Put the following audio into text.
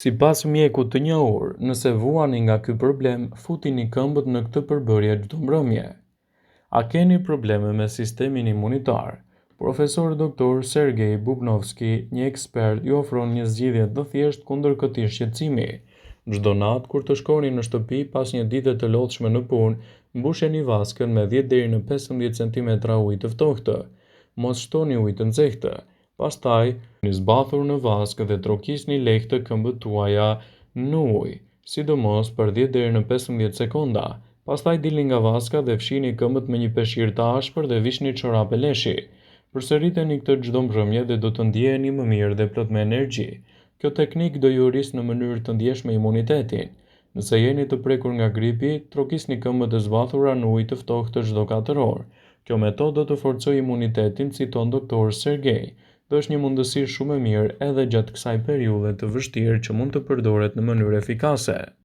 Sipas mjekut të njohur, nëse vuani nga ky problem, futini këmbët në këtë përbërje çdo mbrëmje. A keni probleme me sistemin imunitar? Profesor Dr. Sergej Bubnovski, një ekspert, ju ofron një zgjidhje të thjeshtë kundër këtij shqetësimi. Çdo natë kur të shkoni në shtëpi pas një dite të lodhshme në punë, mbusheni vaskën me 10 deri në 15 cm ujë të ftohtë. Mos shtoni ujë të nxehtë. Pastaj, një zbathur në vaskë dhe trokisni lehtë këmbët tuaja në ujë, sidomos për 10 deri në 15 sekonda. Pastaj dilni nga vaska dhe fshini këmbët me një peshqir të ashpër dhe vishni çorape leshi. Përsëriteni këtë çdo mbrëmje dhe do të ndjeheni më mirë dhe plot me energji. Kjo teknikë do ju rrisë në mënyrë të ndjeshme imunitetin. Nëse jeni të prekur nga gripi, trokisni këmbët e zbathura në ujë të ftohtë çdo 4 orë. Kjo metodë do të forcojë imunitetin, si thon doktor Sergej, dhe është një mundësi shumë e mirë edhe gjatë kësaj periudhe të vështirë që mund të përdoret në mënyrë efikase.